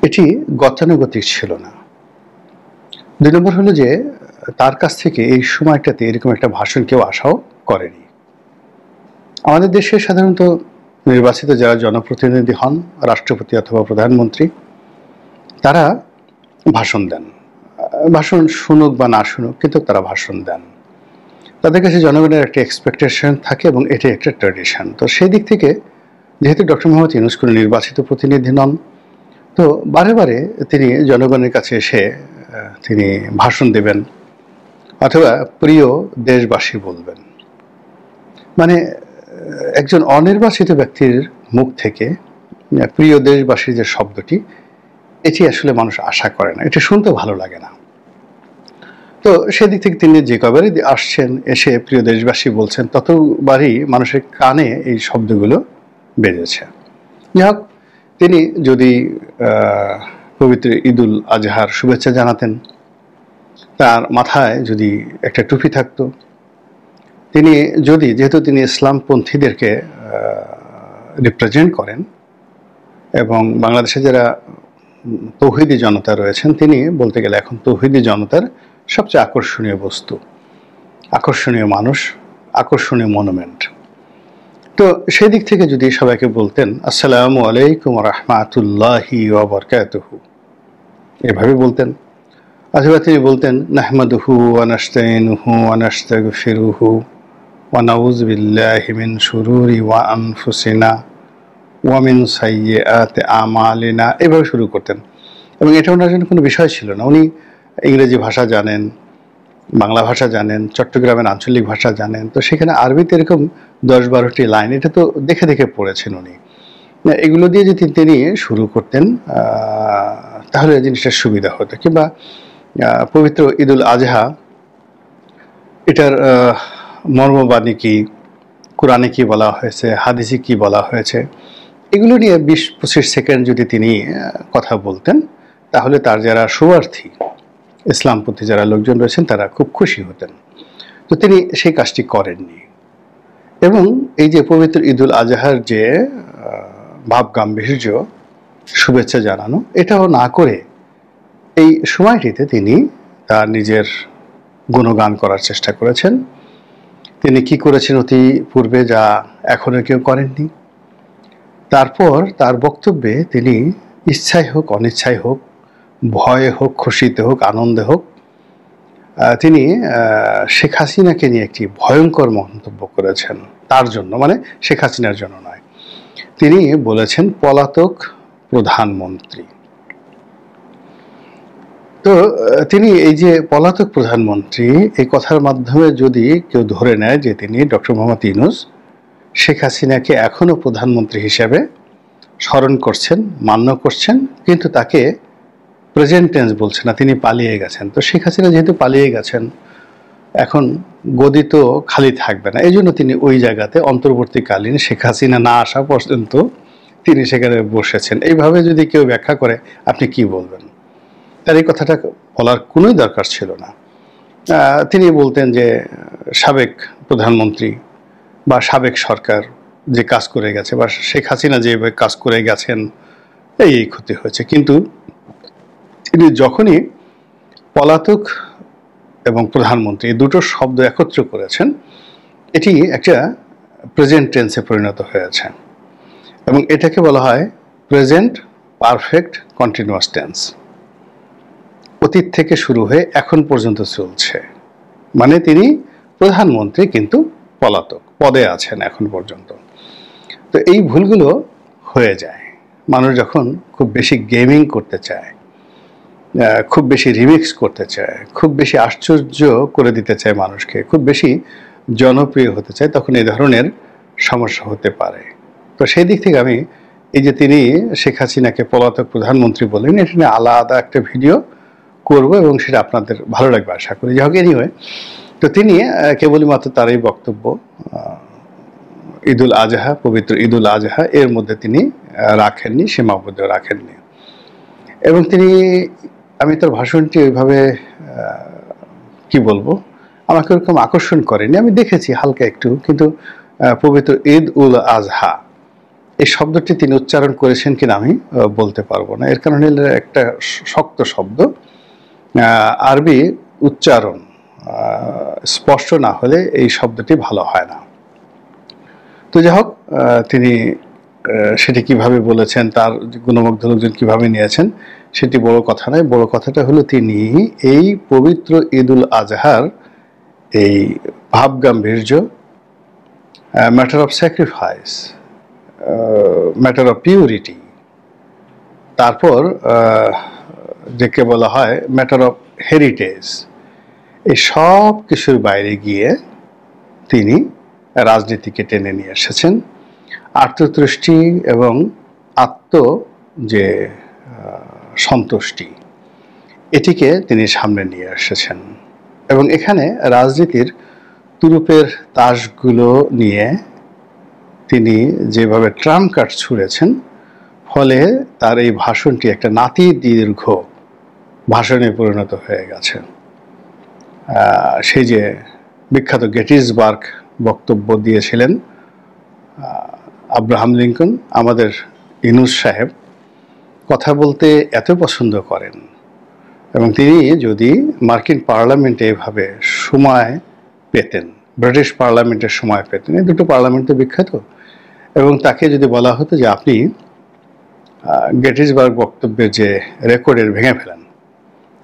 এটি গতানুগতিক ছিল না। ২ নম্বর হলো যে তার কাছ থেকে এই সময়টাতে এরকম একটা ভাষণ কেউ আশাও করেনি। আমাদের দেশে সাধারণত নির্বাচিত যারা জনপ্রতিনিধি হন, রাষ্ট্রপতি অথবা প্রধানমন্ত্রী, তারা ভাষণ দেন। ভাষণ শুনুক বা না শুনুক, কিন্তু তারা ভাষণ দেন। তাদের কাছে জনগণের একটা এক্সপেকটেশন থাকে এবং এটাই একটা ট্র্যাডিশন। তো সেই দিক থেকে যেহেতু ডক্টর মোহাম্মদ ইউনূস কোনো নির্বাচিত প্রতিনিধি নন, তো বারে বারে তিনি জনগণের কাছে এসে তিনি ভাষণ দেবেন অথবা প্রিয় দেশবাসী বলবেন। মানে একজন অনির্বাচিত ব্যক্তির মুখ থেকে প্রিয় দেশবাসীর যে শব্দটি, এটি আসলে মানুষ আশা করে না, এটা শুনতে ভালো লাগে না। তো সেদিক থেকে তিনি যে কবারই আসছেন, এসে প্রিয় দেশবাসী বলছেন, ততবারই মানুষের কানে এই শব্দগুলো বেজেছে। যাই হোক, তিনি যদি পবিত্র ঈদুল আজহার শুভেচ্ছা জানাতেন, তার মাথায় যদি একটা টুপি থাকতো, তিনি যদি, যেহেতু তিনি ইসলামপন্থীদেরকে রিপ্রেজেন্ট করেন এবং বাংলাদেশে যারা তৌহিদি জনতা রয়েছেন, তিনি বলতে গেলে এখন তৌহিদি জনতার সবচেয়ে আকর্ষণীয় বস্তু, আকর্ষণীয় মানুষ, আকর্ষণীয় মনুমেন্ট। তো সেই দিক থেকে যদি সবাইকে বলতেন আসসালামু আলাইকুম রাহমাতুল্লাহি ওয়া বারাকাতুহু, এভাবে বলতেন, অথবা তিনি বলতেন নাহমাদুহু ওয়া নাস্তাইনুহু ওয়া নাস্তাগফিরুহু ওয়া নাউযু বিল্লাহি মিন শুরুরি ওয়া আনফুসিনা ওয়া মিন সাইয়্যাতি আমালিনা, এভাবে শুরু করতেন। এবং এটা ওনার জন্য কোনো বিষয় ছিল না। উনি ইংরেজি ভাষা জানেন, বাংলা ভাষা জানেন, চট্টগ্রামের আঞ্চলিক ভাষা জানেন। তো সেখানে আরবিতে এরকম ১০-১২টি লাইন, এটা তো দেখে দেখে পড়েছেন উনি। এগুলো দিয়ে যদি তিনি শুরু করতেন তাহলে জিনিসটার সুবিধা হতো। কিংবা পবিত্র ঈদুল আজহা, এটার মর্মবাণী কি, কোরআনে কি বলা হয়েছে, হাদিসে কি বলা হয়েছে, এগুলো নিয়ে ২০-২৫ সেকেন্ড যদি তিনি কথা বলতেন, তাহলে তার যারা শুভার্থী ইসলামপন্থী যারা লোকজন রয়েছেন তারা খুব খুশি হতেন। তো তিনি সেই কাজটি করেননি। এবং এই যে পবিত্র ঈদুল আজহার যে ভাব গাম্ভীর্য, শুভেচ্ছা জানানো, এটাও না করে এই সময়টিতে তিনি তার নিজের গুণগান করার চেষ্টা করেছেন। তিনি কি করেছেন অতি পূর্বে, যা এখনো কেউ করেননি। তারপর তার বক্তব্যে তিনি ইচ্ছায় হোক অনিচ্ছায় হোক, ভয়ে হোক খুশিতে হোক আনন্দে হোক, তিনি শেখ হাসিনাকে নিয়ে একটি ভয়ঙ্কর মন্তব্য করেছেন। তার জন্য, মানে শেখ হাসিনার জন্য নয়, তিনি বলেছেন পলাতক প্রধানমন্ত্রী। তো তিনি এই যে পলাতক প্রধানমন্ত্রী, এই কথার মাধ্যমে যদি কেউ ধরে নেয় যে তিনি ডক্টর মোহাম্মদ ইউনূস শেখ হাসিনাকে এখনো প্রধানমন্ত্রী হিসেবে স্মরণ করছেন, মান্য করছেন, কিন্তু তাকে প্রেজেন্ট টেন্স বলছে না, তিনি পালিয়ে গেছেন। তো শেখ হাসিনা যেহেতু পালিয়ে গেছেন, এখন গদি তো খালি থাকবে না, এই জন্য তিনি ওই জায়গাতে অন্তর্বর্তীকালীন শেখ হাসিনা না আসা পর্যন্ত তিনি সেখানে বসেছেন। এইভাবে যদি কেউ ব্যাখ্যা করে, আপনি কি বলবেন? তার এই কথাটা বলার কোনোই দরকার ছিল না। তিনি বলতেন যে সাবেক প্রধানমন্ত্রী বা সাবেক সরকার যে কাজ করে গেছে, বা শেখ হাসিনা যেভাবে কাজ করে গেছেন, এই ক্ষতি হয়েছে। কিন্তু তিনি যখনই পলাতক এবং প্রধানমন্ত্রী এই দুটো শব্দ একত্র করেছেন, এটি একটা প্রেজেন্ট টেন্সে পরিণত হয়েছে এবং এটাকে বলা হয় প্রেজেন্ট পারফেক্ট কন্টিনিউয়াস টেন্স। অতীত থেকে শুরু হয়ে এখন পর্যন্ত চলছে, মানে তিনি প্রধানমন্ত্রী কিন্তু পলাতক পদে আছেন এখন পর্যন্ত। তো এই ভুলগুলো হয়ে যায় মানুষ যখন খুব বেশি গেমিং করতে চায়, খুব বেশি রিমিক্স করতে চায়, খুব বেশি আশ্চর্য করে দিতে চায় মানুষকে, খুব বেশি জনপ্রিয় হতে চায়, তখন এই ধরনের সমস্যা হতে পারে। তো সেই দিক থেকে আমি এই যে তিনি শেখ হাসিনাকে পলাতক প্রধানমন্ত্রী বলেন, এটা নিয়ে আলাদা একটা ভিডিও করব এবং সেটা আপনাদের ভালো লাগবে আশা করি। যাই হোক, এনিওয়ে, তো তিনি কেবলই মাত্র তার এই বক্তব্য ঈদুল আজহা, পবিত্র ঈদুল আজহা, এর মধ্যে তিনি রাখেননি, সীমাবদ্ধ রাখেননি। এবং তিনি, আমি তার ভাষণটি ওইভাবে কি বলবো, আমাকে ওরকম আকর্ষণ করেনি। আমি দেখেছি হালকা একটু, কিন্তু পবিত্র ঈদ উল আজহা এই শব্দটি তিনি উচ্চারণ করেছেন কিনা আমি বলতে পারবো না। এর কারণে একটা শক্ত শব্দ, আরবি উচ্চারণ স্পষ্ট না হলে এই শব্দটি ভালো হয় না। তো যাই হোক, তিনি সেটি কিভাবে বলেছেন, তার গুণমুগ্ধ লোকজন কিভাবে নিয়েছেন সেটি বড় কথা নয়। বড় কথাটা হলো তিনি এই পবিত্র ঈদুল আজহার এই ভাবগাম্ভীর্য, matter of sacrifice, matter of purity, তারপর যাকে বলা হয় ম্যাটার অফ হেরিটেজ, এই সব কিছুর বাইরে গিয়ে তিনি রাজনীতিকে টেনে নিয়ে এসেছেন। আত্মতুষ্টি এবং যে সন্তুষ্টি, এটিকে তিনি সামনে নিয়ে এসেছেন এবং এখানে রাজনীতির তুরুপের তাসগুলো নিয়ে তিনি যেভাবে ট্রাম্প কার্ড ছুঁড়েছেন, ফলে তার এই ভাষণটি একটা নাতি দীর্ঘ ভাষণে পরিণত হয়ে গেছে। সেই যে বিখ্যাত গেটিসবার্গ বক্তব্য দিয়েছিলেন আব্রাহাম লিঙ্কন, আমাদের ইউনূস সাহেব কথা বলতে এত পছন্দ করেন এবং তিনি যদি মার্কিন পার্লামেন্টে এভাবে সময় পেতেন, ব্রিটিশ পার্লামেন্টের সময় পেতেন, এই দুটো পার্লামেন্ট তো বিখ্যাত, এবং তাকে যদি বলা হতো যে আপনি গেটিসবার্গ বক্তব্যের যে রেকর্ডের ভেঙে ফেলেন,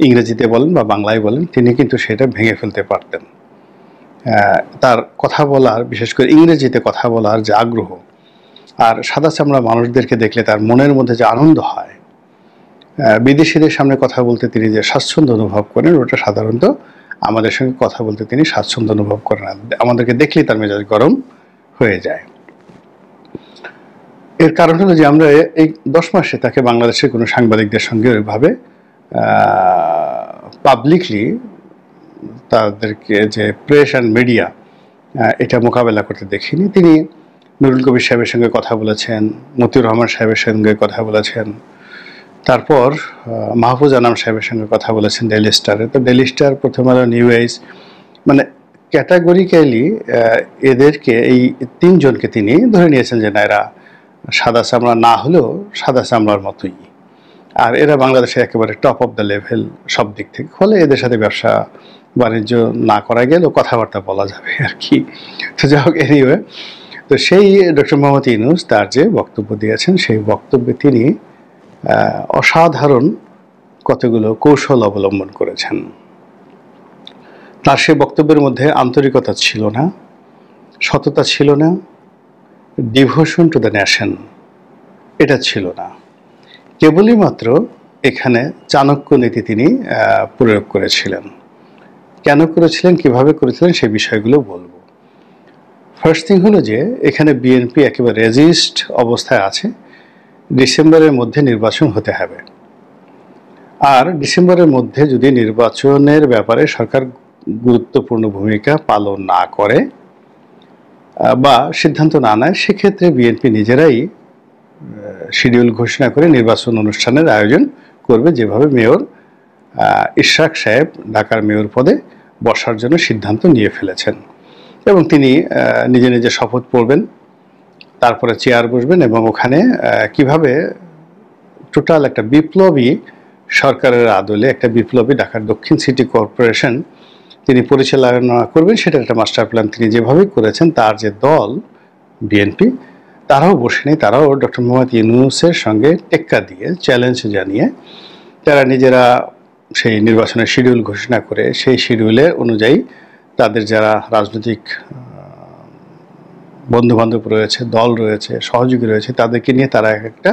ইংরেজিতে বলেন বা বাংলায় বলেন, তিনি কিন্তু সেটা ভেঙে ফেলতে পারতেন। তার কথা বলার, বিশেষ করে ইংরেজিতে কথা বলার যে আগ্রহ, আর সাদা চামড়া মানুষদেরকে দেখলে তার মনের মধ্যে যে আনন্দ হয়, বিদেশিদের সামনে কথা বলতে তিনি যে স্বাচ্ছন্দ্য অনুভব করেন, ওটা সাধারণত আমাদের সঙ্গে কথা বলতে তিনি স্বাচ্ছন্দ্য অনুভব করেন না। আমাদেরকে দেখলেই তার মেজাজ গরম হয়ে যায়। এর কারণ হলো যে আমরা এই 10 মাসে তাকে বাংলাদেশের কোনো সাংবাদিকদের সঙ্গে ওইভাবে পাবলিকলি তাদেরকে যে প্রেস অ্যান্ড মিডিয়া, এটা মোকাবেলা করতে দেখিনি। তিনি নুরুল কবির সাহেবের সঙ্গে কথা বলেছেন, মতিউর রহমান সাহেবের সঙ্গে কথা বলেছেন, তারপর মাহফুজ আনাম সাহেবের সঙ্গে কথা বলেছেন ডেইলি স্টারে। তো ডেইলি স্টার, প্রথম আলো, নিউ এজ, মানে ক্যাটাগরিক্যালি এদেরকে, এই 3 জনকে তিনি ধরে নিয়েছেন যে না, এরা সাদা চামড়া না হলেও সাদা চামড়ার মতোই, আর এরা বাংলাদেশে একেবারে টপ অফ দ্য লেভেল সব দিক থেকে। ফলে এদের সাথে ব্যবসা বাণিজ্য না করা গেলেও কথাবার্তা বলা যাবে আর কি। তো যাই হোক, এনিওয়ে, তো সেই ডক্টর মোহাম্মদ ইউনূস তার যে বক্তব্য দিয়েছেন, সেই বক্তব্যে তিনি অসাধারণ কতগুলো কৌশল অবলম্বন করেছেন। তার সেই বক্তব্যের মধ্যে আন্তরিকতা ছিল না, সততা ছিল না, ডিভোশন টু দ্য নেশন এটা ছিল না। কেবলই মাত্র এখানে চাণক্য নীতি তিনি প্রয়োগ করেছিলেন। কেন করেছিলেন, কিভাবে করেছিলেন, সেই বিষয়গুলো বলবো। ফার্স্ট থিং হলো যে এখানে বিএনপি একেবারে রেজিস্ট অবস্থায় আছে, ডিসেম্বরের মধ্যে নির্বাচন হতে হবে। আর ডিসেম্বরের মধ্যে যদি নির্বাচনের ব্যাপারে সরকার গুরুত্বপূর্ণ ভূমিকা পালন না করে বা সিদ্ধান্ত না নেয়, সেক্ষেত্রে বিএনপি নিজেরাই শিডিউল ঘোষণা করে নির্বাচন অনুষ্ঠানের আয়োজন করবে, যেভাবে মেয়র ইশরাক সাহেব ঢাকার মেয়র পদে বসার জন্য সিদ্ধান্ত নিয়ে ফেলেছেন। এবং তিনি নিজে নিজে শপথ পড়বেন, তারপরে চেয়ার বসবেন এবং ওখানে কিভাবে টোটাল একটা বিপ্লবী সরকারের আদলে একটা বিপ্লবী ঢাকার দক্ষিণ সিটি কর্পোরেশন তিনি পরিচালনা করবেন, সেটা একটা মাস্টার প্ল্যান তিনি যেভাবে করেছেন। তার যে দল বিএনপি, তারাও বসে নেই, তারাও ডক্টর মোহাম্মদ ইউনূসের সঙ্গে টেক্কা দিয়ে, চ্যালেঞ্জ জানিয়ে তারা নিজেরা সেই নির্বাচনের শিডিউল ঘোষণা করে, সেই শিডিউলের অনুযায়ী তাদের যারা রাজনৈতিক বন্ধুবান্ধব রয়েছে, দল রয়েছে, সহযোগী রয়েছে, তাদেরকে নিয়ে তারা একটা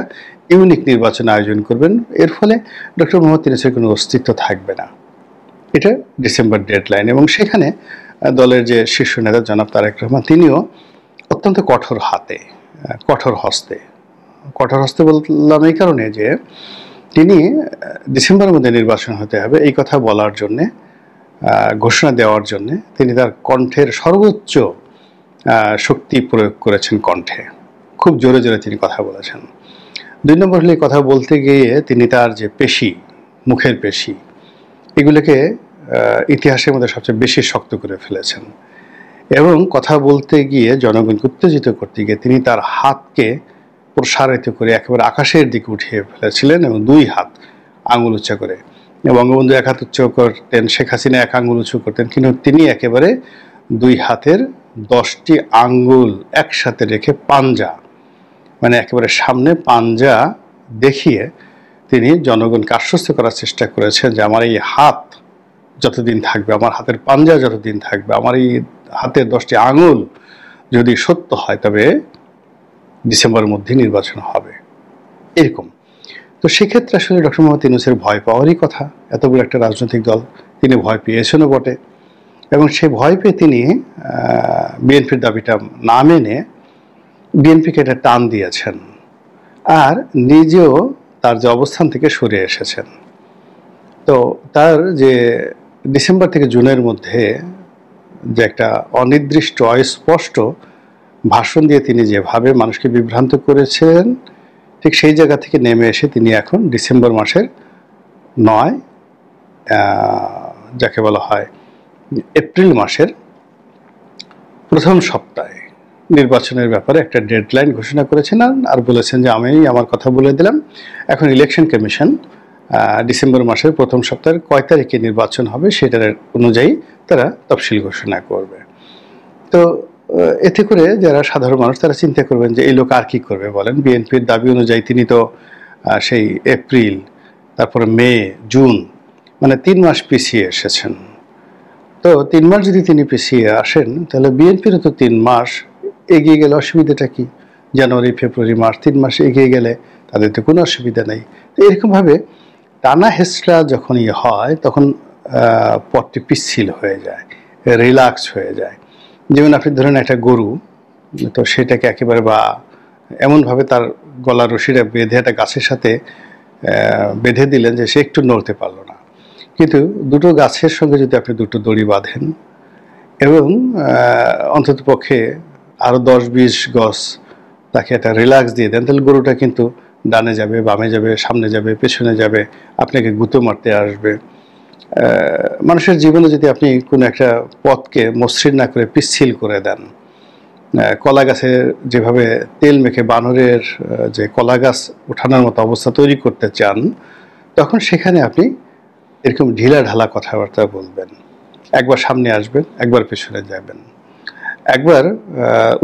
ইউনিক নির্বাচন আয়োজন করবেন। এর ফলে ডক্টর মোহাম্মদ ইউনূসের কোনো অস্তিত্ব থাকবে না। এটা ডিসেম্বর ডেডলাইন। এবং সেখানে দলের যে শীর্ষ নেতা জনাব তারেক রহমান, তিনিও অত্যন্ত কঠোর হস্তে বললাম এই কারণে যে তিনি ডিসেম্বরের মধ্যে নির্বাচন হতে হবে এই কথা বলার জন্যে, ঘোষণা দেওয়ার জন্যে তিনি তার কণ্ঠের সর্বোচ্চ শক্তি প্রয়োগ করেছেন। কণ্ঠে খুব জোরে জোরে তিনি কথা বলেছেন। 2 নম্বর হলে কথা বলতে গিয়ে তিনি তার যে পেশি, মুখের পেশি, এগুলোকে ইতিহাসের মধ্যে সবচেয়ে বেশি শক্ত করে ফেলেছেন। এবং কথা বলতে গিয়ে, জনগণকে উত্তেজিত করতে গিয়ে তিনি তার হাতকে প্রসারিত করে একেবারে আকাশের দিকে উঠিয়ে ফেলেছিলেন এবং 2 হাত আঙুল উঁচা করে। বঙ্গবন্ধু 1 হাত উঁচু করতেন, শেখ হাসিনা 1 আঙুল উঁচু করতেন, কিন্তু তিনি একেবারে 2 হাতের 10টি আঙ্গুল একসাথে রেখে পাঞ্জা, মানে একেবারে সামনে পাঞ্জা দেখিয়ে তিনি জনগণকে আশ্বস্ত করার চেষ্টা করেছেন যে আমার এই হাত যতদিন থাকবে, আমার হাতের পাঞ্জা যতদিন থাকবে, আমার এই হাতের 10টি আঙুল যদি সত্য হয় তবে ডিসেম্বরের মধ্যে নির্বাচন হবে, এরকম। তো সেক্ষেত্রে আসলে ডক্টর মোহাম্মদ ইউনূসের ভয় পাওয়ারই কথা। এত বড় একটা রাজনৈতিক দল, তিনি ভয় পেয়েছেনও বটে, এবং সে ভয় পেয়ে তিনি বিএনপির দাবিটা না মেনে বিএনপিকে এটা টান দিয়েছেন, আর নিজেও তার যে অবস্থান থেকে সরে এসেছেন। তো তার যে ডিসেম্বর থেকে জুনের মধ্যে যে একটা অনির্দিষ্ট অস্পষ্ট ভাষণ দিয়ে তিনি যেভাবে মানুষকে বিভ্রান্ত করেছেন, ঠিক সেই জায়গা থেকে নেমে এসে তিনি এখন ডিসেম্বর মাসের 9, যাকে বলা হয় এপ্রিল মাসের প্রথম সপ্তাহে নির্বাচনের ব্যাপারে একটা ডেডলাইন ঘোষণা করেছেন, আর বলেছেন যে আমি আমার কথা বলে দিলাম, এখন ইলেকশন কমিশন ডিসেম্বর মাসের প্রথম সপ্তাহের কয় তারিখে নির্বাচন হবে সেটার অনুযায়ী তারা তফসিল ঘোষণা করবে। তো এতে করে যারা সাধারণ মানুষ তারা চিন্তা করবেন যে এই লোক আর কি করবে বলেন। বিএনপির দাবি অনুযায়ী তিনি তো সেই এপ্রিল, তারপরে মে, জুন, মানে 3 মাস পিছিয়ে এসেছেন। তো 3 মাস যদি তিনি পিছিয়ে আসেন তাহলে বিএনপিরও তো 3 মাস এগিয়ে গেলে অসুবিধাটা কি? জানুয়ারি, ফেব্রুয়ারি, মার্চ 3 মাস এগিয়ে গেলে তাদের তো কোনো অসুবিধা নেই। তো এরকমভাবে টানা হেঁচড়া যখনই হয় তখন পথটি পিচ্ছিল হয়ে যায়, রিল্যাক্স হয়ে যায়। যেমন আপনি ধরেন একটা গরু, তো সেটাকে একেবারে বা এমনভাবে তার গলার রশিটা বেঁধে একটা গাছের সাথে বেঁধে দিলেন যে সে একটু নড়তে পারলো না, কিন্তু দুটো গাছের সঙ্গে যদি আপনি দুটো দড়ি বাঁধেন এবং অন্তত পক্ষে আরও 10-20 গজ তাকে একটা রিল্যাক্স দিয়ে দেন, তাহলে গরুটা কিন্তু ডানে যাবে, বামে যাবে, সামনে যাবে, পেছনে যাবে, আপনাকে গুঁতো মারতে আসবে। মানুষের জীবনে যদি আপনি কোনো একটা পথকে মসৃণ না করে পিচ্ছিল করে দেন, কলা গাছে যেভাবে তেল মেখে বানরের যে কলা গাছ ওঠানোর মতো অবস্থা তৈরি করতে চান, তখন সেখানে আপনি এরকম ঢিলা ঢালা কথাবার্তা বলবেন। একবার সামনে আসবেন, একবার পেছনে যাবেন, একবার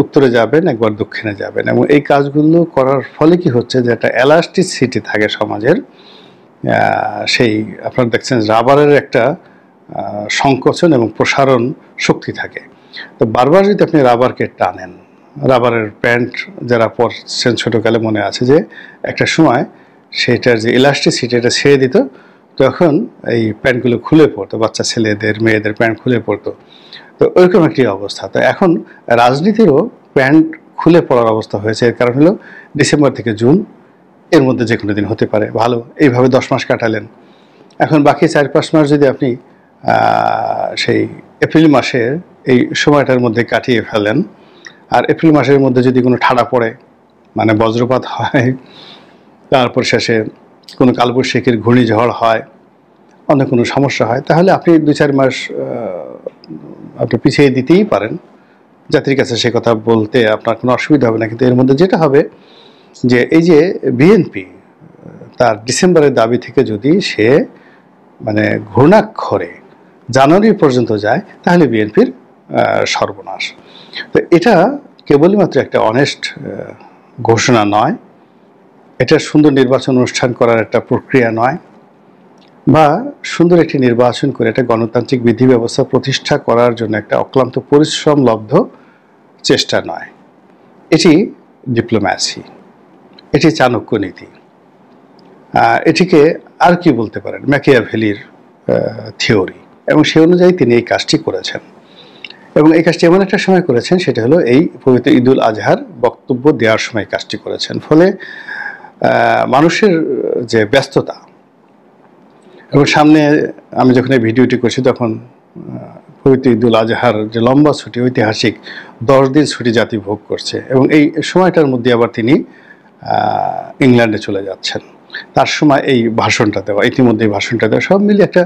উত্তরে যাবেন, একবার দক্ষিণে যাবেন, এবং এই কাজগুলো করার ফলে কি হচ্ছে যে একটা এলাস্টিসিটি থাকে সমাজের। সেই আপনারা দেখছেন রাবারের একটা সংকোচন এবং প্রসারণ শক্তি থাকে। তো বারবার যদি আপনি রাবারকে টানেন, রাবারের প্যান্ট যারা পরছেন ছোটোকালে মনে আছে যে একটা সময় সেটার যে ইলাস্টিসিটি এটা ছেড়ে দিত, তখন এই প্যান্টগুলো খুলে পড়তো, বাচ্চা ছেলেদের মেয়েদের প্যান্ট খুলে পড়তো। তো ওইরকম একটি অবস্থা। তো এখন রাজনীতিরও প্যান্ট খুলে পড়ার অবস্থা হয়েছে। এর কারণ হলো ডিসেম্বর থেকে জুন এর মধ্যে যে কোনো দিন হতে পারে। ভালো, এইভাবে 10 মাস কাটালেন। এখন বাকি 4-5 মাস যদি আপনি সেই এপ্রিল মাসের এই সময়টার মধ্যে কাটিয়ে ফেলেন, আর এপ্রিল মাসের মধ্যে যদি কোনো ঠাডা পড়ে, মানে বজ্রপাত হয়, তারপর শেষে কোনো কালবৈশাখীর ঘূর্ণিঝড় হয়, অন্য কোনো সমস্যা হয়, তাহলে আপনি 2-4 মাস আপনি পিছিয়ে দিতেই পারেন। জাতির কাছে সে কথা বলতে আপনার কোনো অসুবিধা হবে না। কিন্তু এর মধ্যে যেটা হবে যে এই যে বিএনপি তার ডিসেম্বরের দাবি থেকে যদি সে মানে ঘূর্ণাক্ষরে জানুয়ারি পর্যন্ত যায়, তাহলে বিএনপির সর্বনাশ। তো এটা কেবলই মাত্র একটা অনেস্ট ঘোষণা নয়, এটা সুন্দর নির্বাচন অনুষ্ঠান করার একটা প্রক্রিয়া নয়, বা সুন্দর একটি নির্বাচন করে একটা গণতান্ত্রিক বিধি ব্যবস্থা প্রতিষ্ঠা করার জন্য একটা অক্লান্ত পরিশ্রম লব্ধ চেষ্টা নয়। এটি ডিপ্লোম্যাসি, এটি চাণক্য নীতি, এটিকে আর কি বলতে পারেন, ম্যাকিয়াভেলির থিওরি। এবং সেই অনুযায়ী তিনি এই কাজটি করেছেন, এবং এই কাজটি এমন একটা সময় করেছেন, সেটা হলো এই পবিত্র ঈদুল আজহার বক্তব্য দেওয়ার সময় কাজটি করেছেন। ফলে মানুষের যে ব্যস্ততা, এবং সামনে আমি যখন এই ভিডিওটি করছি তখন পবিত্র ঈদুল আজহার যে লম্বা ছুটি, ঐতিহাসিক 10 দিন ছুটি জাতি ভোগ করছে, এবং এই সময়টার মধ্যে আবার তিনি ইংল্যান্ডে চলে যাচ্ছেন। তার সময় এই ভাষণটা দেওয়া, ইতিমধ্যে এই ভাষণটা দেওয়া, সব মিলিয়ে একটা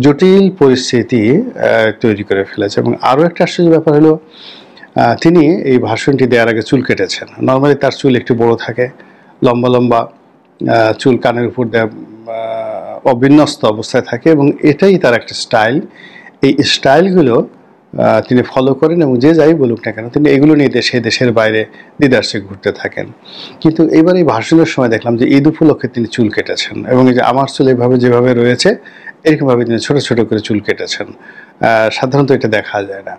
জটিল পরিস্থিতি তৈরি করে ফেলেছে। এবং আরও একটা আশ্চর্য ব্যাপার হলো তিনি এই ভাষণটি দেওয়ার আগে চুল কেটেছেন। নর্মালি তার চুল একটু বড় থাকে, লম্বা লম্বা চুল কানের উপর দেওয়া অবিন্যস্ত অবস্থায় থাকে এবং এটাই তার একটা স্টাইল। এই স্টাইলগুলো তিনি ফলো করেন এবং যে যাই বলুক না কেন তিনি এগুলো নিয়ে দেশের বাইরে দিদার্সে ঘুরতে থাকেন। কিন্তু এবার এই ভাষণের সময় দেখলাম যে ঈদ উপলক্ষে তিনি চুল কেটেছেন এবং এই যে আমার চুল এভাবে যেভাবে রয়েছে এরকমভাবে তিনি ছোট ছোট করে চুল কেটেছেন। সাধারণত এটা দেখা যায় না।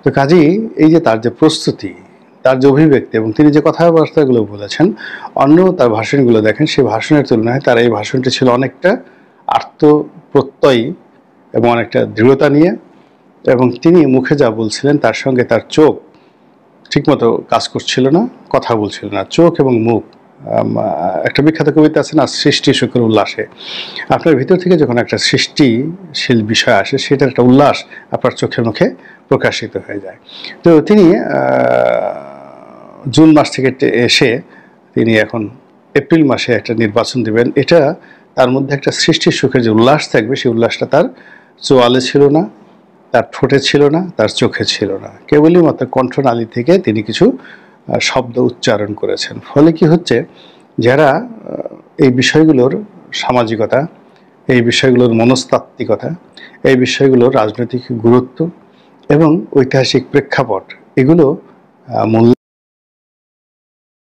তো কাজেই এই যে তার যে প্রস্তুতি, তার যে অভিব্যক্তি এবং তিনি যে কথাবার্তাগুলো বলেছেন, অন্য তার ভাষণগুলো দেখেন, সেই ভাষণের তুলনায় তার এই ভাষণটি ছিল অনেকটা আত্মপ্রত্যয়ী এবং অনেকটা দৃঢ়তা নিয়ে, এবং তিনি মুখে যা বলছিলেন তার সঙ্গে তার চোখ ঠিকমতো কাজ করছিল না, কথা বলছিল না। চোখ এবং মুখ, একটা বিখ্যাত কবিতা আছে না, সৃষ্টি সুখের উল্লাসে। আপনার ভিতর থেকে যখন একটা সৃষ্টিশীল বিষয় আসে সেটার একটা উল্লাস আপনার চোখে মুখে প্রকাশিত হয়ে যায়। তো তিনি জুন মাস থেকে এসে তিনি এখন এপ্রিল মাসে একটা নির্বাচন দেবেন। এটা তার মধ্যে একটা সৃষ্টির সুখের যে উল্লাস থাকবে সেই উল্লাসটা তার চোয়ালে ছিল না, তার ঠোঁটে ছিল না, তার চোখে ছিল না। কেবলই মাত্র কণ্ঠনালী থেকে তিনি কিছু শব্দ উচ্চারণ করেছেন। ফলে কি হচ্ছে, যারা এই বিষয়গুলোর সামাজিকতা, এই বিষয়গুলোর মনস্তাত্ত্বিকতা, এই বিষয়গুলোর রাজনৈতিক গুরুত্ব এবং ঐতিহাসিক প্রেক্ষাপট, এগুলো মূল্য